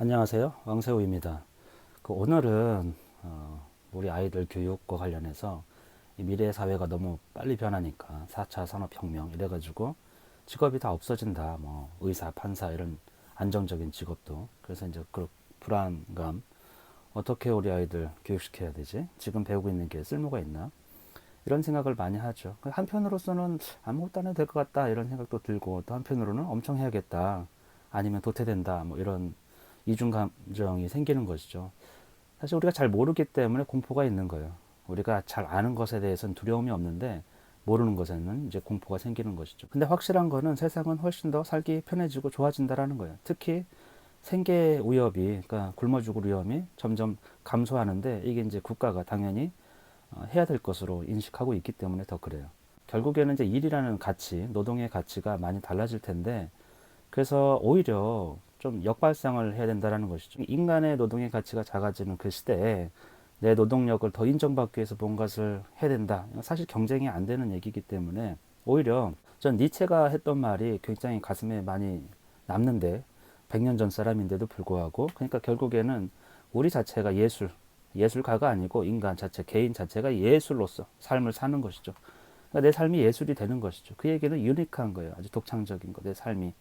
안녕하세요. 왕세우입니다. 오늘은 우리 아이들 교육과 관련해서 이 미래 사회가 너무 빨리 변하니까 4차 산업혁명 이래가지고 직업이 다 없어진다. 뭐 의사, 판사 이런 안정적인 직업도. 그래서 이제 그 불안감, 어떻게 우리 아이들 교육시켜야 되지? 지금 배우고 있는 게 쓸모가 있나? 이런 생각을 많이 하죠. 한편으로서는 아무것도 안 해도 될 것 같다 이런 생각도 들고, 또 한편으로는 엄청 해야겠다, 아니면 도태된다, 뭐 이런 이중 감정이 생기는 것이죠. 사실 우리가 잘 모르기 때문에 공포가 있는 거예요. 우리가 잘 아는 것에 대해서는 두려움이 없는데, 모르는 것에는 이제 공포가 생기는 것이죠. 근데 확실한 거는 세상은 훨씬 더 살기 편해지고 좋아진다라는 거예요. 특히 생계 위협이, 그러니까 굶어 죽을 위험이 점점 감소하는데, 이게 이제 국가가 당연히 해야 될 것으로 인식하고 있기 때문에 더 그래요. 결국에는 이제 일이라는 가치, 노동의 가치가 많이 달라질 텐데, 그래서 오히려 좀 역발상을 해야 된다는 것이죠. 인간의 노동의 가치가 작아지는 그 시대에 내 노동력을 더 인정받기 위해서 뭔가를 해야 된다. 사실 경쟁이 안 되는 얘기이기 때문에, 오히려 전 니체가 했던 말이 굉장히 가슴에 많이 남는데, 100년 전 사람인데도 불구하고, 그러니까 결국에는 우리 자체가 예술가가 아니고 인간 자체, 개인 자체가 예술로서 삶을 사는 것이죠. 그러니까 내 삶이 예술이 되는 것이죠. 그 얘기는 유니크한 거예요. 아주 독창적인 거. 내 삶이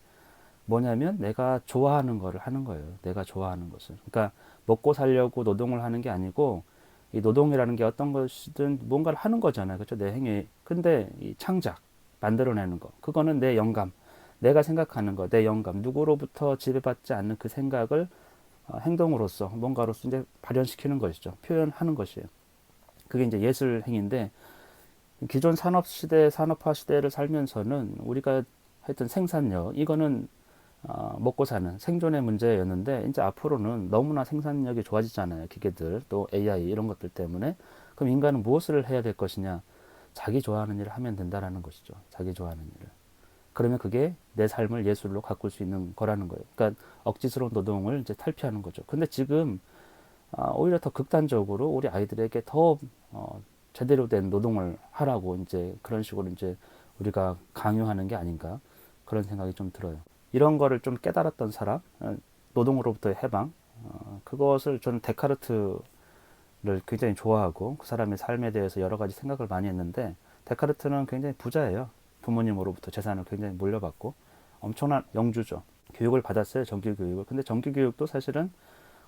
뭐냐면 내가 좋아하는 거를 하는 거예요. 내가 좋아하는 것을. 그러니까 먹고 살려고 노동을 하는 게 아니고, 이 노동이라는 게 어떤 것이든 뭔가를 하는 거잖아요. 그렇죠? 내 행위. 근데 이 창작, 만들어내는 거. 그거는 내 영감. 내가 생각하는 거, 내 영감. 누구로부터 지배받지 않는 그 생각을 행동으로서, 뭔가로서 이제 발현시키는 것이죠. 표현하는 것이에요. 그게 이제 예술 행위인데, 기존 산업 시대, 산업화 시대를 살면서는 우리가 했던 생산력, 이거는 먹고 사는 생존의 문제였는데, 이제 앞으로는 너무나 생산력이 좋아지잖아요. 기계들, 또 AI 이런 것들 때문에. 그럼 인간은 무엇을 해야 될 것이냐? 자기 좋아하는 일을 하면 된다라는 것이죠. 자기 좋아하는 일을. 그러면 그게 내 삶을 예술로 가꿀 수 있는 거라는 거예요. 그러니까 억지스러운 노동을 이제 탈피하는 거죠. 근데 지금 오히려 더 극단적으로 우리 아이들에게 더 제대로 된 노동을 하라고 이제 그런 식으로 이제 우리가 강요하는 게 아닌가, 그런 생각이 좀 들어요. 이런 거를 좀 깨달았던 사람, 노동으로부터의 해방, 그것을 저는 데카르트를 굉장히 좋아하고, 그 사람의 삶에 대해서 여러 가지 생각을 많이 했는데, 데카르트는 굉장히 부자예요. 부모님으로부터 재산을 굉장히 물려받고 엄청난 영주죠. 교육을 받았어요, 정규 교육을. 근데 정규 교육도 사실은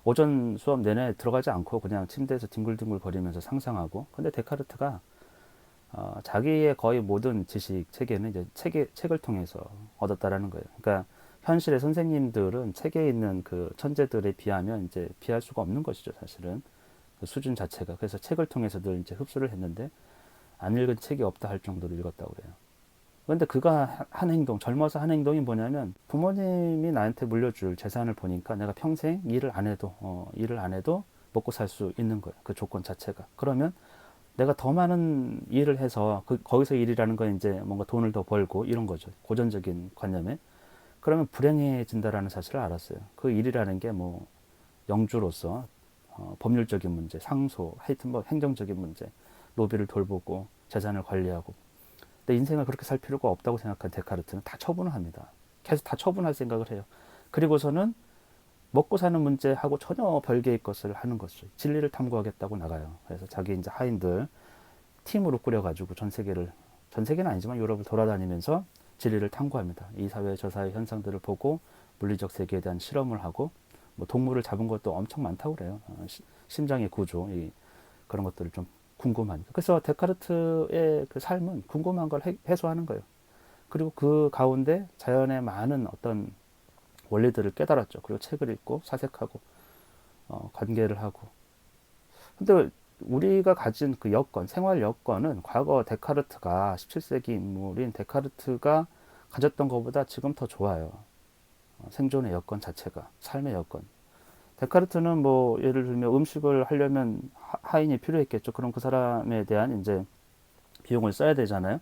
오전 수업 내내 들어가지 않고 그냥 침대에서 뒹굴뒹굴 거리면서 상상하고. 근데 데카르트가 자기의 거의 모든 지식 체계는 이제 책을 통해서 얻었다라는 거예요. 그러니까 현실의 선생님들은 책에 있는 그 천재들에 비하면 이제 비할 수가 없는 것이죠, 사실은. 그 수준 자체가. 그래서 책을 통해서 늘 이제 흡수를 했는데, 안 읽은 책이 없다 할 정도로 읽었다고 그래요. 그런데 그가 한 행동, 젊어서 한 행동이 뭐냐면, 부모님이 나한테 물려줄 재산을 보니까 내가 평생 일을 안 해도 먹고 살 수 있는 거예요. 그 조건 자체가. 그러면 내가 더 많은 일을 해서, 거기서 일이라는 건 이제 뭔가 돈을 더 벌고 이런 거죠. 고전적인 관념에. 그러면 불행해진다라는 사실을 알았어요. 그 일이라는 게 뭐 영주로서 법률적인 문제, 상소, 하여튼 뭐 행정적인 문제, 노비를 돌보고 재산을 관리하고. 내 인생을 그렇게 살 필요가 없다고 생각한 데카르트는 다 처분을 합니다. 계속 다 처분할 생각을 해요. 그리고서는 먹고 사는 문제하고 전혀 별개의 것을 하는 것을, 진리를 탐구하겠다고 나가요. 그래서 자기 이제 하인들 팀으로 꾸려가지고 전 세계는 아니지만 유럽을 돌아다니면서 진리를 탐구합니다. 이 사회 저 사회 현상들을 보고 물리적 세계에 대한 실험을 하고, 뭐 동물을 잡은 것도 엄청 많다고 그래요. 심장의 구조, 그런 것들을 좀 궁금하니까. 그래서 데카르트의 그 삶은 궁금한 걸 해소하는 거예요. 그리고 그 가운데 자연의 많은 어떤 원리들을 깨달았죠. 그리고 책을 읽고 사색하고 관계를 하고. 근데 우리가 가진 그 여건, 생활 여건은 과거 데카르트가, 17세기 인물인 데카르트가 가졌던 것보다 지금 더 좋아요. 생존의 여건 자체가, 삶의 여건. 데카르트는 뭐 예를 들면 음식을 하려면 하인이 필요했겠죠. 그럼 그 사람에 대한 이제 비용을 써야 되잖아요.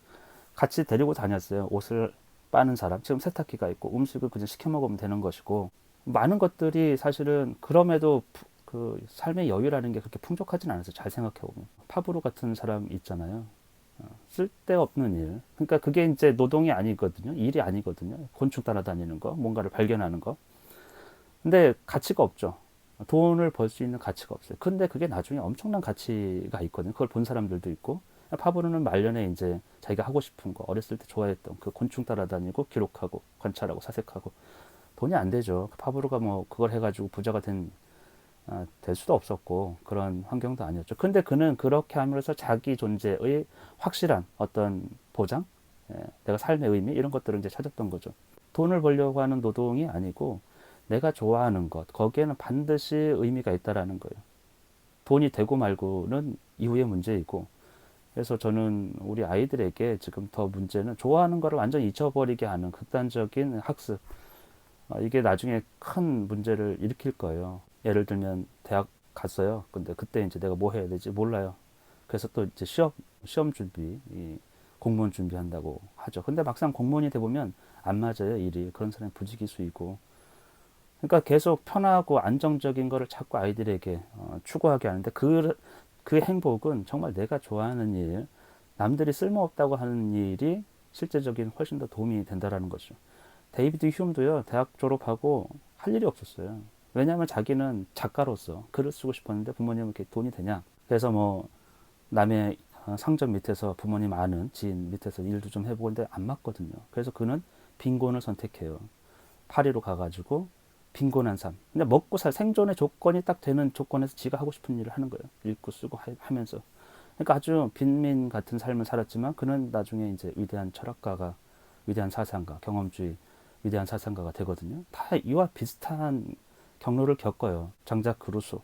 같이 데리고 다녔어요. 옷을 빠는 사람. 지금 세탁기가 있고 음식을 그냥 시켜 먹으면 되는 것이고, 많은 것들이 사실은 그럼에도 그 삶의 여유라는 게 그렇게 풍족하진 않았어요. 잘 생각해 보면. 파브로 같은 사람 있잖아요. 쓸데없는 일. 그러니까 그게 이제 노동이 아니거든요. 일이 아니거든요. 곤충 따라다니는 거, 뭔가를 발견하는 거. 근데 가치가 없죠. 돈을 벌 수 있는 가치가 없어요. 근데 그게 나중에 엄청난 가치가 있거든요. 그걸 본 사람들도 있고. 파브로는 말년에 이제 자기가 하고 싶은 거, 어렸을 때 좋아했던 그 곤충 따라다니고 기록하고 관찰하고 사색하고 돈이 안 되죠. 파브로가 뭐 그걸 해가지고 부자가 될 수도 없었고 그런 환경도 아니었죠. 근데 그는 그렇게 함으로써 자기 존재의 확실한 어떤 보장, 내가 삶의 의미 이런 것들을 이제 찾았던 거죠. 돈을 벌려고 하는 노동이 아니고 내가 좋아하는 것, 거기에는 반드시 의미가 있다라는 거예요. 돈이 되고 말고는 이후의 문제이고, 그래서 저는 우리 아이들에게 지금 더 문제는 좋아하는 거를 완전 잊어버리게 하는 극단적인 학습, 이게 나중에 큰 문제를 일으킬 거예요. 예를 들면 대학 갔어요. 근데 그때 이제 내가 뭐 해야 되지 몰라요. 그래서 또 이제 시험 준비, 이 공무원 준비한다고 하죠. 근데 막상 공무원이 돼 보면 안 맞아요, 일이. 그런 사람이 부지기수이고. 그러니까 계속 편하고 안정적인 거를 자꾸 아이들에게 추구하게 하는데 그 행복은 정말 내가 좋아하는 일, 남들이 쓸모없다고 하는 일이 실제적인 훨씬 더 도움이 된다라는 거죠. 데이비드 휴움도요, 대학 졸업하고 할 일이 없었어요. 왜냐하면 자기는 작가로서 글을 쓰고 싶었는데 부모님은 이렇게 돈이 되냐. 그래서 뭐 남의 상점 밑에서 부모님 아는 지인 밑에서 일도 좀 해보고 근데 안 맞거든요. 그래서 그는 빈곤을 선택해요. 파리로 가가지고 빈곤한 삶. 근데 먹고 살 생존의 조건이 딱 되는 조건에서 지가 하고 싶은 일을 하는 거예요. 읽고 쓰고 하면서. 그러니까 아주 빈민 같은 삶을 살았지만 그는 나중에 이제 위대한 철학가가, 위대한 사상가, 경험주의, 위대한 사상가가 되거든요. 다 이와 비슷한 경로를 겪어요. 장작 그루소.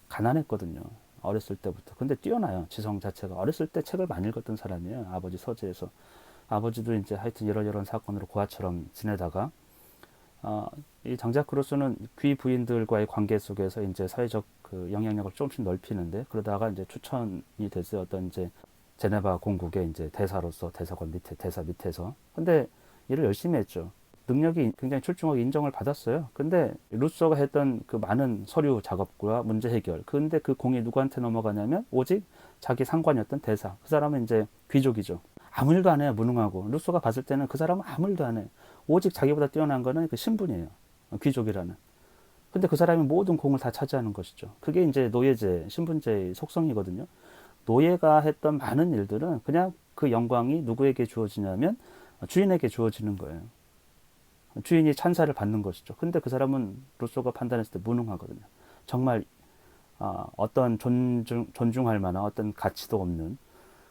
가난했거든요. 어렸을 때부터. 근데 뛰어나요. 지성 자체가. 어렸을 때 책을 많이 읽었던 사람이에요. 아버지 서재에서. 아버지도 이제 하여튼 이런 사건으로 고아처럼 지내다가 어, 이 장작 크루스는 귀 부인들과의 관계 속에서 이제 사회적 그 영향력을 조금씩 넓히는데 그러다가 이제 추천이 됐어요. 어떤 이제 제네바 공국의 이제 대사로서 대사관 밑에 대사 밑에서. 근데 일을 열심히 했죠. 능력이 굉장히 출중하게 인정을 받았어요. 근데 루소가 했던 그 많은 서류 작업과 문제 해결. 근데 그 공이 누구한테 넘어가냐면 오직 자기 상관이었던 대사. 그 사람은 이제 귀족이죠. 아무 일도 안 해요. 무능하고. 루소가 봤을 때는 그 사람은 아무 일도 안 해요. 오직 자기보다 뛰어난 거는 그 신분이에요. 귀족이라는. 근데 그 사람이 모든 공을 다 차지하는 것이죠. 그게 이제 노예제, 신분제의 속성이거든요. 노예가 했던 많은 일들은 그냥 그 영광이 누구에게 주어지냐면 주인에게 주어지는 거예요. 주인이 찬사를 받는 것이죠. 근데 그 사람은 루소가 판단했을 때 무능하거든요. 정말 어떤 존중할 만한 어떤 가치도 없는.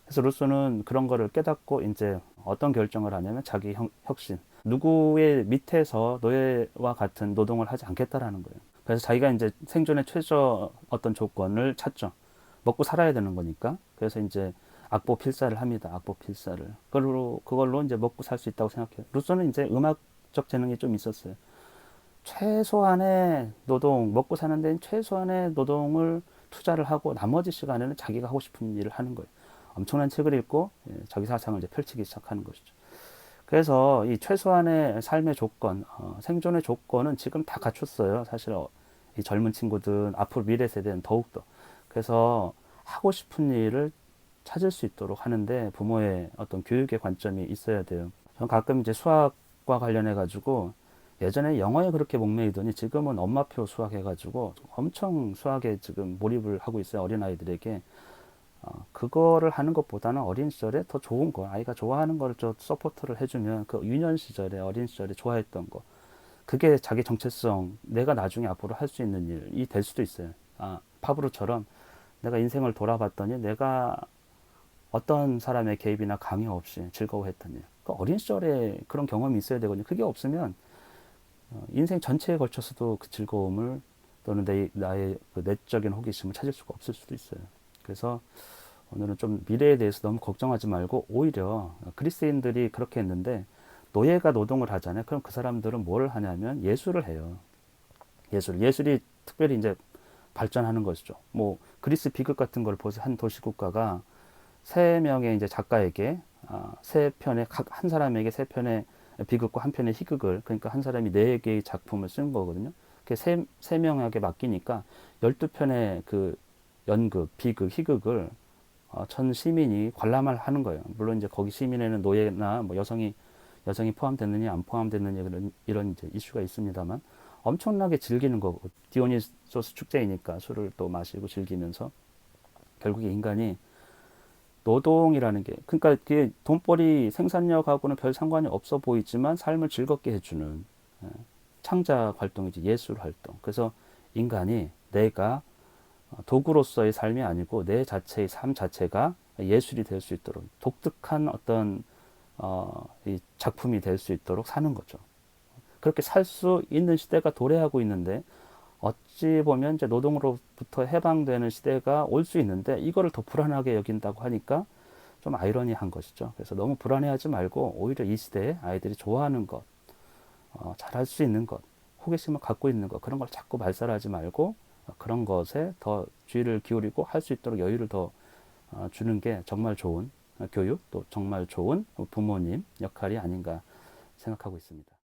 그래서 루소는 그런 거를 깨닫고 이제 어떤 결정을 하냐면 자기 혁신. 누구의 밑에서 노예와 같은 노동을 하지 않겠다라는 거예요. 그래서 자기가 이제 생존의 최저 어떤 조건을 찾죠. 먹고 살아야 되는 거니까. 그래서 이제 악보 필사를 합니다. 악보 필사를. 그걸로 이제 먹고 살 수 있다고 생각해요. 루소는 이제 음악적 재능이 좀 있었어요. 최소한의 노동, 먹고 사는 데는 최소한의 노동을 투자를 하고 나머지 시간에는 자기가 하고 싶은 일을 하는 거예요. 엄청난 책을 읽고 자기 사상을 이제 펼치기 시작하는 것이죠. 그래서 이 최소한의 삶의 조건, 생존의 조건은 지금 다 갖췄어요. 사실 이 젊은 친구들, 앞으로 미래 세대는 더욱더. 그래서 하고 싶은 일을 찾을 수 있도록 하는데 부모의 어떤 교육의 관점이 있어야 돼요. 저는 가끔 이제 수학과 관련해 가지고 예전에 영어에 그렇게 목매이더니 지금은 엄마표 수학 해가지고 엄청 수학에 지금 몰입을 하고 있어요. 어린아이들에게. 그거를 하는 것보다는 어린 시절에 더 좋은 거, 아이가 좋아하는 거를 좀 서포트를 해주면 그 유년 시절에, 어린 시절에 좋아했던 거, 그게 자기 정체성, 내가 나중에 앞으로 할 수 있는 일이 될 수도 있어요. 파브로처럼 내가 인생을 돌아봤더니 내가 어떤 사람의 개입이나 강요 없이 즐거워했던 일. 그 어린 시절에 그런 경험이 있어야 되거든요. 그게 없으면 인생 전체에 걸쳐서도 그 즐거움을 또는 나의 그 내적인 호기심을 찾을 수가 없을 수도 있어요. 그래서 오늘은 좀 미래에 대해서 너무 걱정하지 말고 오히려 그리스인들이 그렇게 했는데 노예가 노동을 하잖아요. 그럼 그 사람들은 뭘 하냐면 예술을 해요. 예술이 특별히 이제 발전하는 것이죠. 뭐 그리스 비극 같은 걸 보세요. 한 도시국가가 세 명의 이제 작가에게 세 편의 각 한 사람에게 세 편의 비극과 한 편의 희극을 그러니까 한 사람이 네 개의 작품을 쓴 거거든요. 세 명에게 맡기니까 12편의 그 연극, 비극, 희극을 전 시민이 관람을 하는 거예요. 물론 이제 거기 시민에는 노예나 뭐 여성이 포함됐느냐 안 포함됐느냐 이런 이제 이슈가 있습니다만 엄청나게 즐기는 거고, 디오니소스 축제이니까 술을 또 마시고 즐기면서 결국에 인간이 노동이라는 게, 그러니까 그게 돈벌이 생산력하고는 별 상관이 없어 보이지만 삶을 즐겁게 해주는 창작 활동이지, 예술 활동. 그래서 인간이 내가 도구로서의 삶이 아니고 내 자체의 삶 자체가 예술이 될 수 있도록, 독특한 어떤 이 작품이 될 수 있도록 사는 거죠. 그렇게 살 수 있는 시대가 도래하고 있는데, 어찌 보면 이제 노동으로부터 해방되는 시대가 올 수 있는데 이거를 더 불안하게 여긴다고 하니까 좀 아이러니한 것이죠. 그래서 너무 불안해하지 말고 오히려 이 시대에 아이들이 좋아하는 것, 잘할 수 있는 것, 호기심을 갖고 있는 것, 그런 걸 자꾸 발설하지 말고 그런 것에 더 주의를 기울이고 할 수 있도록 여유를 더 주는 게 정말 좋은 교육, 또 정말 좋은 부모님 역할이 아닌가 생각하고 있습니다.